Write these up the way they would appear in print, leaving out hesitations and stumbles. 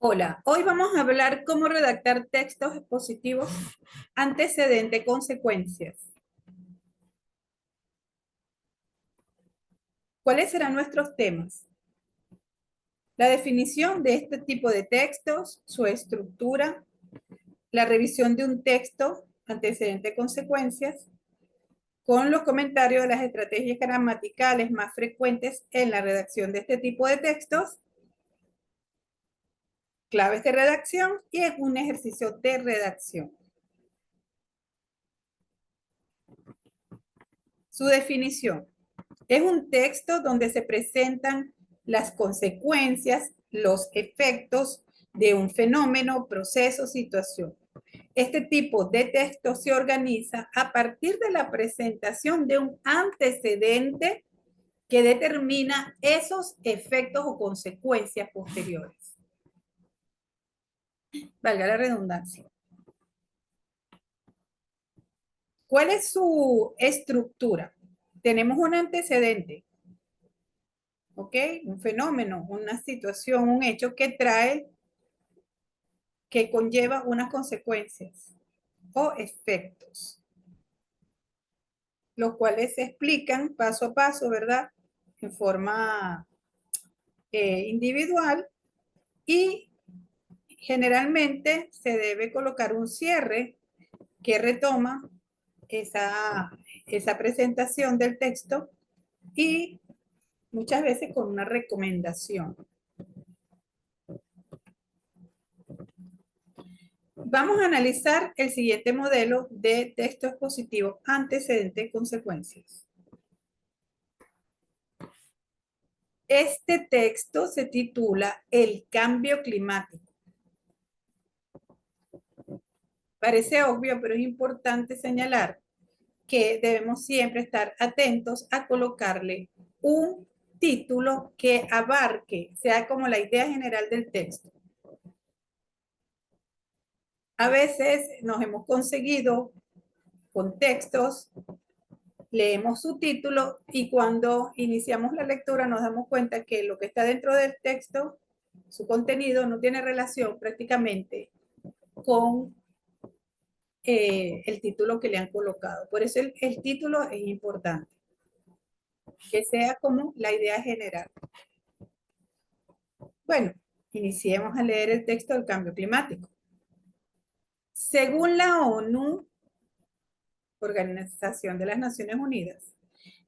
Hola, hoy vamos a hablar cómo redactar textos expositivos antecedente consecuencias. ¿Cuáles serán nuestros temas? La definición de este tipo de textos, su estructura, la revisión de un texto antecedente consecuencias, con los comentarios de las estrategias gramaticales más frecuentes en la redacción de este tipo de textos, claves de redacción y un ejercicio de redacción. Su definición. Es un texto donde se presentan las consecuencias, los efectos de un fenómeno, proceso, situación. Este tipo de texto se organiza a partir de la presentación de un antecedente que determina esos efectos o consecuencias posteriores. Valga la redundancia. ¿Cuál es su estructura? Tenemos un antecedente, ¿ok? Un fenómeno, una situación, un hecho que conlleva unas consecuencias o efectos, los cuales se explican paso a paso, ¿verdad? En forma individual y generalmente se debe colocar un cierre que retoma esa presentación del texto y muchas veces con una recomendación. Vamos a analizar el siguiente modelo de texto expositivo antecedente consecuencias. Este texto se titula El cambio climático. Parece obvio, pero es importante señalar que debemos siempre estar atentos a colocarle un título que abarque, sea como la idea general del texto. A veces nos hemos conseguido con textos, leemos su título y cuando iniciamos la lectura nos damos cuenta que lo que está dentro del texto, su contenido, no tiene relación prácticamente con el título que le han colocado. Por eso el título es importante, que sea como la idea general. Bueno, iniciemos a leer el texto del cambio climático. Según la ONU, Organización de las Naciones Unidas,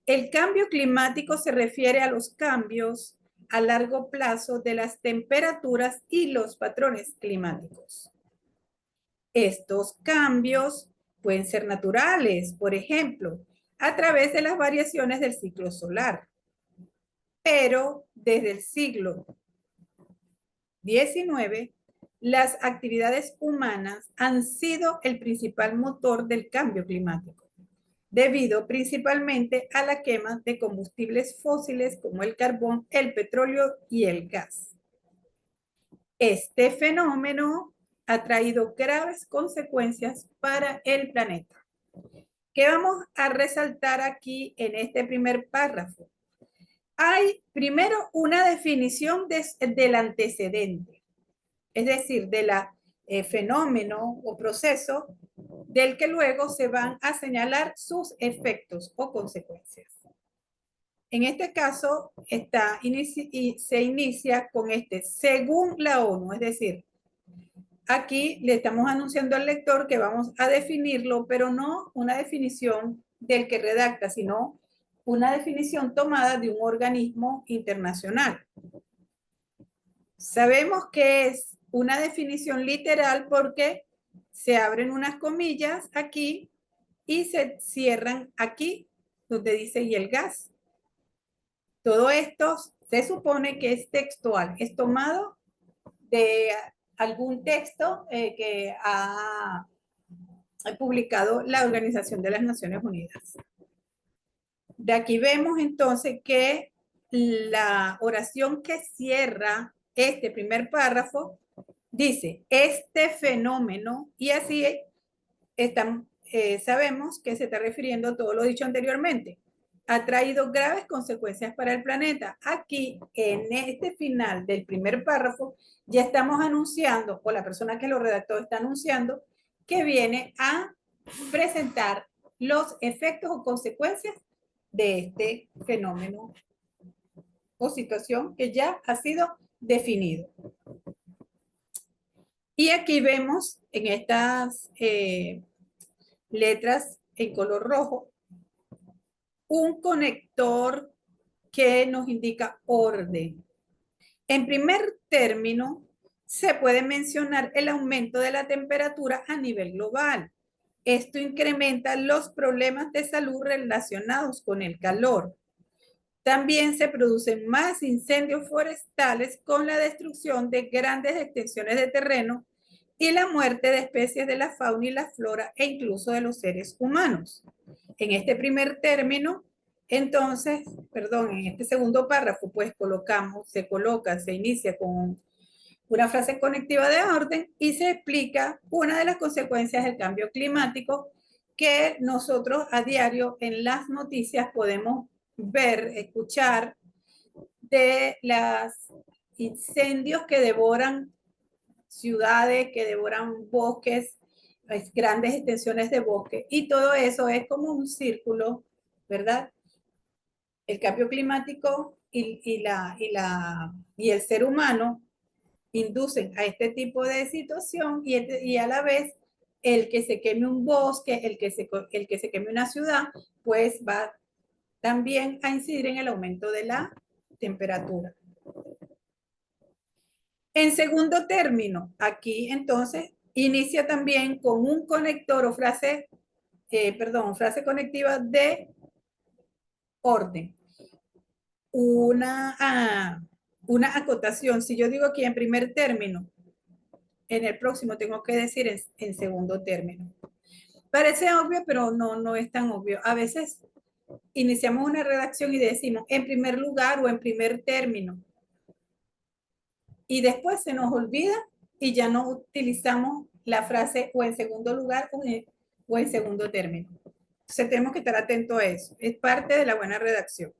el cambio climático se refiere a los cambios a largo plazo de las temperaturas y los patrones climáticos. Estos cambios pueden ser naturales, por ejemplo, a través de las variaciones del ciclo solar. Pero desde el siglo XIX, las actividades humanas han sido el principal motor del cambio climático, debido principalmente a la quema de combustibles fósiles como el carbón, el petróleo y el gas. Este fenómeno ha traído graves consecuencias para el planeta. ¿Qué vamos a resaltar aquí en este primer párrafo? Hay primero una definición del antecedente, es decir, del fenómeno o proceso del que luego se van a señalar sus efectos o consecuencias. En este caso, se inicia con según la ONU, es decir, aquí le estamos anunciando al lector que vamos a definirlo, pero no una definición del que redacta, sino una definición tomada de un organismo internacional. Sabemos que es una definición literal porque se abren unas comillas aquí y se cierran aquí, donde dice y el gas. Todo esto se supone que es textual, es tomado de algún texto que ha publicado la Organización de las Naciones Unidas. De aquí vemos entonces que la oración que cierra este primer párrafo dice, este fenómeno, y así sabemos que se está refiriendo a todo lo dicho anteriormente. ha traído graves consecuencias para el planeta. Aquí, en este final del primer párrafo, ya estamos anunciando, o la persona que lo redactó está anunciando, que viene a presentar los efectos o consecuencias de este fenómeno o situación que ya ha sido definido. Y aquí vemos en estas letras en color rojo un conector que nos indica orden. En primer término, se puede mencionar el aumento de la temperatura a nivel global. Esto incrementa los problemas de salud relacionados con el calor. También se producen más incendios forestales con la destrucción de grandes extensiones de terreno y la muerte de especies de la fauna y la flora e incluso de los seres humanos. En este primer término, entonces, perdón, en este segundo párrafo, pues se inicia con una frase conectiva de orden y se explica una de las consecuencias del cambio climático que nosotros a diario en las noticias podemos ver, escuchar de los incendios que devoran ciudades, que devoran bosques, grandes extensiones de bosque, y todo eso es como un círculo, ¿verdad? El cambio climático y el ser humano inducen a este tipo de situación y a la vez el que se queme un bosque, el que se queme una ciudad, pues va también a incidir en el aumento de la temperatura. En segundo término, aquí entonces inicia también con un conector o frase, frase conectiva de orden. Una acotación. Si yo digo aquí en primer término, en el próximo tengo que decir en segundo término. Parece obvio, pero no es tan obvio. A veces iniciamos una redacción y decimos en primer lugar o en primer término. Y después se nos olvida y ya no utilizamos la frase o en segundo lugar o en segundo término. Entonces tenemos que estar atentos a eso. Es parte de la buena redacción.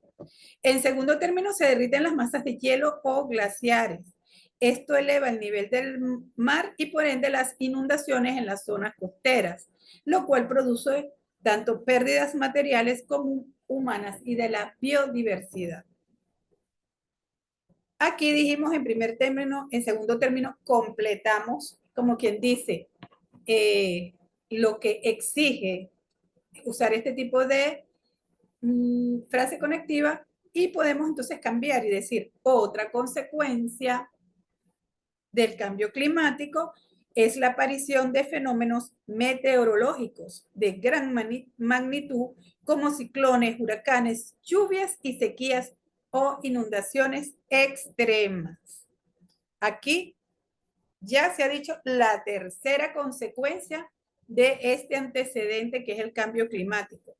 En segundo término, se derriten las masas de hielo o glaciares. Esto eleva el nivel del mar y por ende las inundaciones en las zonas costeras, lo cual produce tanto pérdidas materiales como humanas y de la biodiversidad. Aquí dijimos en primer término, en segundo término, completamos, como quien dice, lo que exige usar este tipo de frase conectiva y podemos entonces cambiar y decir otra consecuencia del cambio climático es la aparición de fenómenos meteorológicos de gran magnitud como ciclones, huracanes, lluvias y sequías o inundaciones extremas. Aquí ya se ha dicho la tercera consecuencia de este antecedente que es el cambio climático.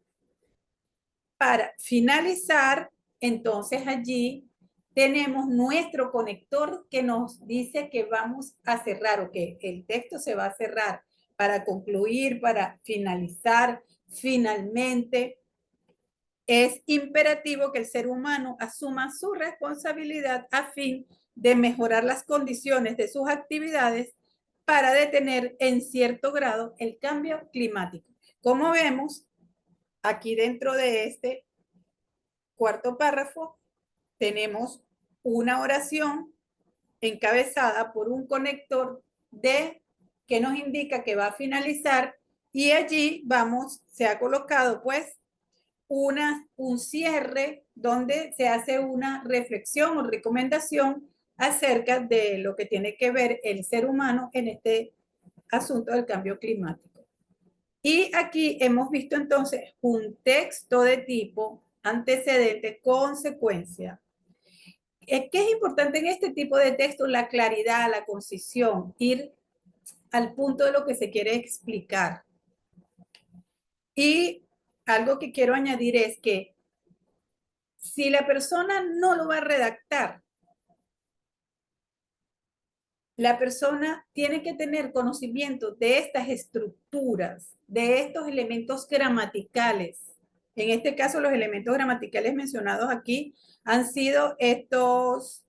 Para finalizar, entonces allí tenemos nuestro conector que nos dice que vamos a cerrar o que el texto se va a cerrar para concluir, para finalizar. Finalmente, es imperativo que el ser humano asuma su responsabilidad a fin de mejorar las condiciones de sus actividades para detener en cierto grado el cambio climático. Como vemos, aquí dentro de este cuarto párrafo tenemos una oración encabezada por un conector que nos indica que va a finalizar y allí se ha colocado pues un cierre donde se hace una reflexión o recomendación acerca de lo que tiene que ver el ser humano en este asunto del cambio climático. Y aquí hemos visto entonces un texto de tipo antecedente, consecuencia. ¿Qué es importante en este tipo de texto? La claridad, la concisión, ir al punto de lo que se quiere explicar. Y algo que quiero añadir es que si la persona no lo va a redactar, la persona tiene que tener conocimiento de estas estructuras, de estos elementos gramaticales, En este caso, los elementos gramaticales mencionados aquí han sido estos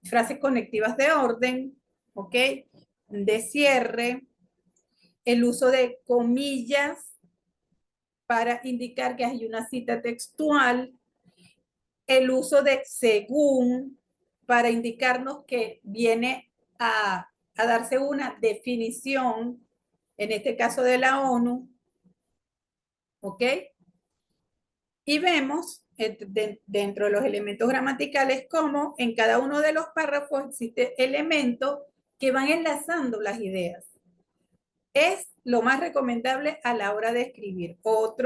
frases conectivas de orden, ¿ok? De cierre, el uso de comillas para indicar que hay una cita textual, el uso de según para indicarnos que viene a darse una definición, en este caso de la ONU, ¿ok? Y vemos dentro de los elementos gramaticales cómo en cada uno de los párrafos existen elementos que van enlazando las ideas. Es lo más recomendable a la hora de escribir. Otra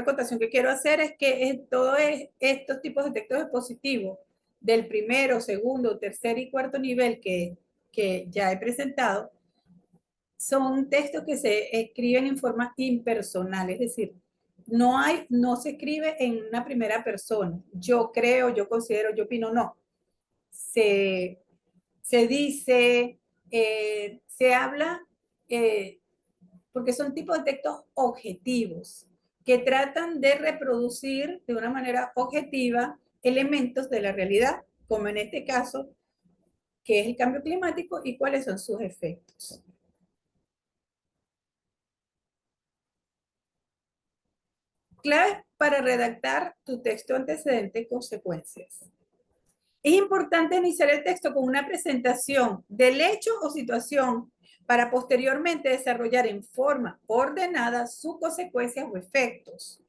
acotación que quiero hacer es que todos estos tipos de textos expositivos del primero, segundo, tercer y cuarto nivel que ya he presentado, son textos que se escriben en forma impersonal, es decir, no se escribe en una primera persona. Yo creo, yo considero, yo opino, no. Se dice, se habla, porque son tipos de textos objetivos que tratan de reproducir de una manera objetiva elementos de la realidad, como en este caso, que es el cambio climático y cuáles son sus efectos. Claves para redactar tu texto antecedente, consecuencias. Es importante iniciar el texto con una presentación del hecho o situación para posteriormente desarrollar en forma ordenada sus consecuencias o efectos.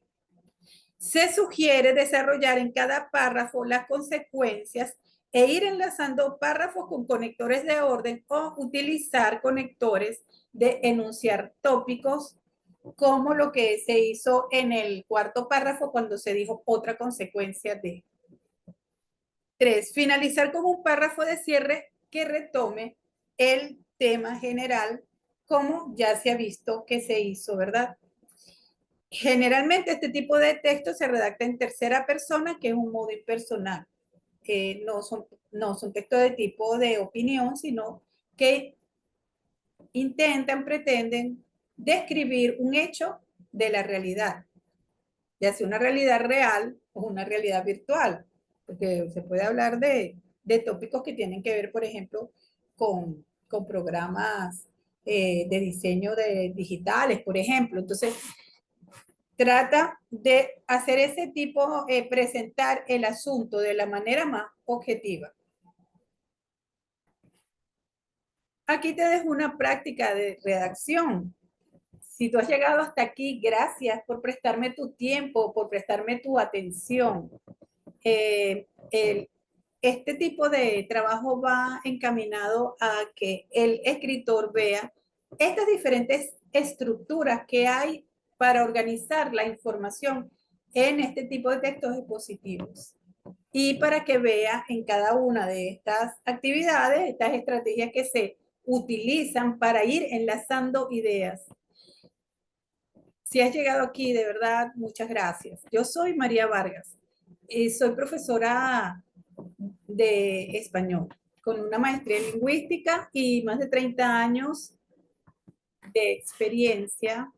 Se sugiere desarrollar en cada párrafo las consecuencias e ir enlazando párrafos con conectores de orden o utilizar conectores de enunciar tópicos, como lo que se hizo en el cuarto párrafo cuando se dijo otra consecuencia de. 3. Finalizar con un párrafo de cierre que retome el tema general, como ya se ha visto que se hizo, ¿verdad? Generalmente este tipo de texto se redacta en tercera persona, que es un modo impersonal. No son textos de tipo de opinión, sino que pretenden describir un hecho de la realidad, ya sea una realidad real o una realidad virtual, porque se puede hablar de tópicos que tienen que ver, por ejemplo, con programas de diseño de digitales, por ejemplo. Entonces, trata de hacer ese tipo, presentar el asunto de la manera más objetiva. Aquí te dejo una práctica de redacción. Si tú has llegado hasta aquí, gracias por prestarme tu tiempo, por prestarme tu atención. Este tipo de trabajo va encaminado a que el escritor vea estas diferentes estructuras que hay para organizar la información en este tipo de textos expositivos y para que vea en cada una de estas actividades, estas estrategias que se utilizan para ir enlazando ideas. Si has llegado aquí, de verdad, muchas gracias. Yo soy María Vargas y soy profesora de español con una maestría en lingüística y más de 30 años de experiencia,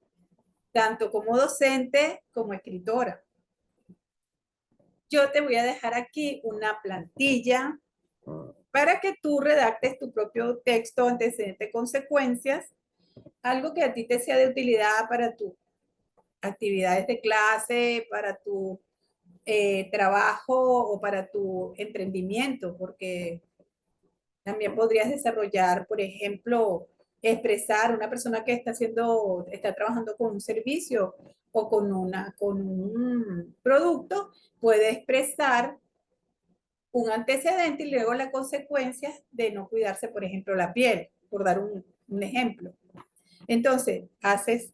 tanto como docente como escritora. Yo te voy a dejar aquí una plantilla para que tú redactes tu propio texto antecedente consecuencias, algo que a ti te sea de utilidad para tus actividades de clase, para tu trabajo o para tu emprendimiento, porque también podrías desarrollar, por ejemplo, expresar una persona que está trabajando con un servicio o con un producto, puede expresar un antecedente y luego las consecuencias de no cuidarse, por ejemplo, la piel, por dar un ejemplo. Entonces, haces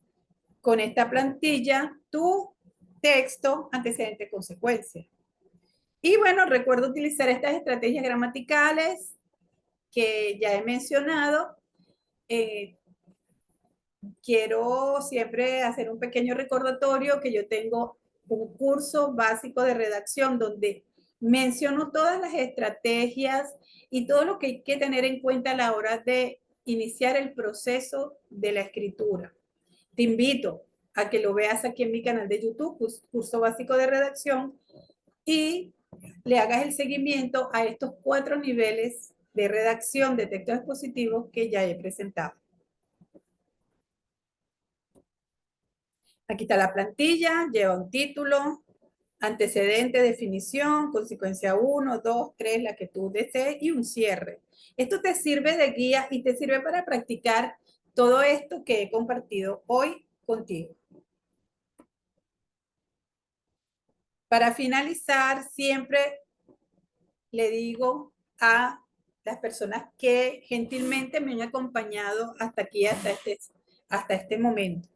con esta plantilla tu texto, antecedente, consecuencia. Y bueno, recuerdo utilizar estas estrategias gramaticales que ya he mencionado. Quiero siempre hacer un pequeño recordatorio que yo tengo un curso básico de redacción donde menciono todas las estrategias y todo lo que hay que tener en cuenta a la hora de iniciar el proceso de la escritura. Te invito a que lo veas aquí en mi canal de YouTube, Curso Básico de Redacción, y le hagas el seguimiento a estos 4 niveles de redacción de textos expositivos que ya he presentado. Aquí está la plantilla, lleva un título, antecedente, definición, consecuencia 1, 2, 3, la que tú desees, y un cierre. Esto te sirve de guía y te sirve para practicar todo esto que he compartido hoy contigo. Para finalizar, siempre le digo a las personas que gentilmente me han acompañado hasta aquí, hasta este momento.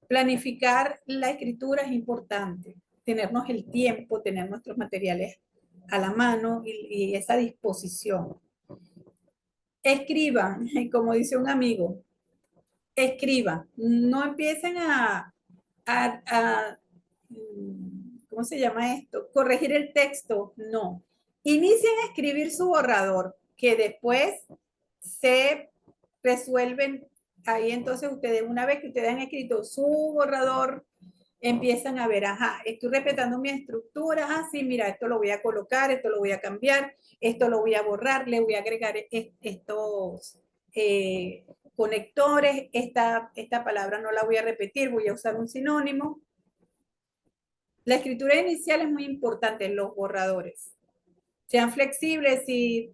Planificar la escritura es importante, tenernos el tiempo, tener nuestros materiales a la mano y esa disposición. Escriban, como dice un amigo, escriban, no empiecen a ¿cómo se llama esto? Corregir el texto, no. Inicien a escribir su borrador, que después se resuelven ahí. Entonces ustedes, una vez que ustedes han escrito su borrador, empiezan a ver, ajá, estoy respetando mi estructura, ah, sí, mira, esto lo voy a colocar, esto lo voy a cambiar, esto lo voy a borrar, le voy a agregar estos conectores, esta palabra no la voy a repetir, voy a usar un sinónimo. La escritura inicial es muy importante en los borradores. Sean flexibles y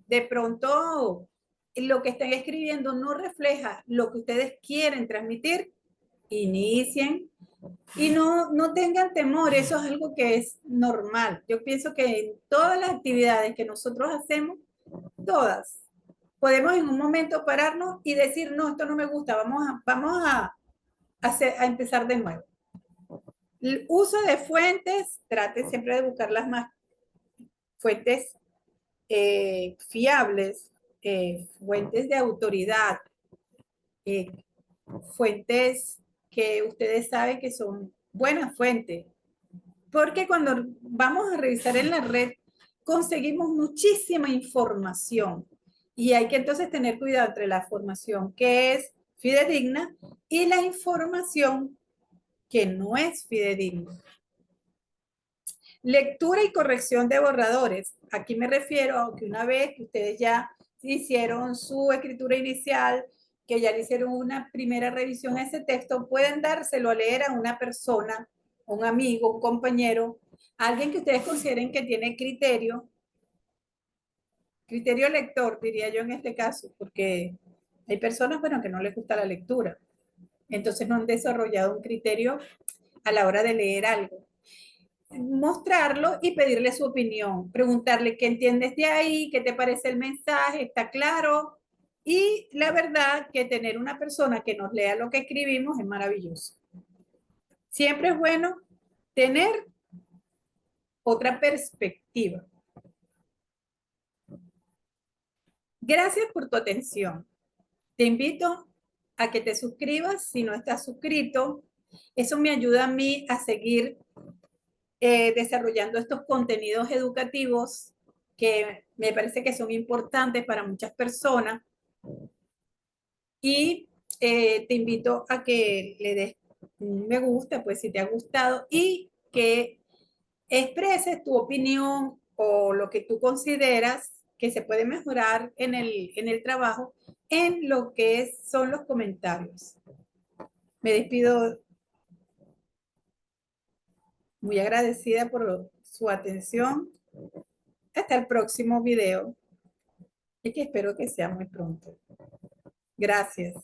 de pronto lo que están escribiendo no refleja lo que ustedes quieren transmitir, inicien y no tengan temor, eso es algo que es normal. Yo pienso que en todas las actividades que nosotros hacemos, todas, podemos en un momento pararnos y decir, no, esto no me gusta, vamos a empezar de nuevo. El uso de fuentes, trate siempre de buscar las más fuentes fiables, fuentes de autoridad, eh, fuentes que ustedes saben que son buenas fuentes, porque cuando vamos a revisar en la red conseguimos muchísima información y hay que entonces tener cuidado entre la información que es fidedigna y la información que no es fidedigna. Lectura y corrección de borradores. Aquí me refiero a que una vez que ustedes ya hicieron su escritura inicial, que ya le hicieron una primera revisión a ese texto, pueden dárselo a leer a una persona, un amigo, un compañero, alguien que ustedes consideren que tiene criterio lector, diría yo en este caso, porque hay personas, bueno, que no les gusta la lectura. Entonces no han desarrollado un criterio a la hora de leer algo. Mostrarlo y pedirle su opinión, preguntarle qué entiendes de ahí, qué te parece el mensaje, está claro. Y la verdad que tener una persona que nos lea lo que escribimos es maravilloso. Siempre es bueno tener otra perspectiva. Gracias por tu atención. Te invito a que te suscribas si no estás suscrito. Eso me ayuda a mí a seguir desarrollando estos contenidos educativos que me parece que son importantes para muchas personas. Y te invito a que le des un me gusta, pues si te ha gustado, y que expreses tu opinión o lo que tú consideras que se puede mejorar en el trabajo en lo que son los comentarios. Me despido muy agradecida por su atención. Hasta el próximo video y que espero que sea muy pronto. Gracias.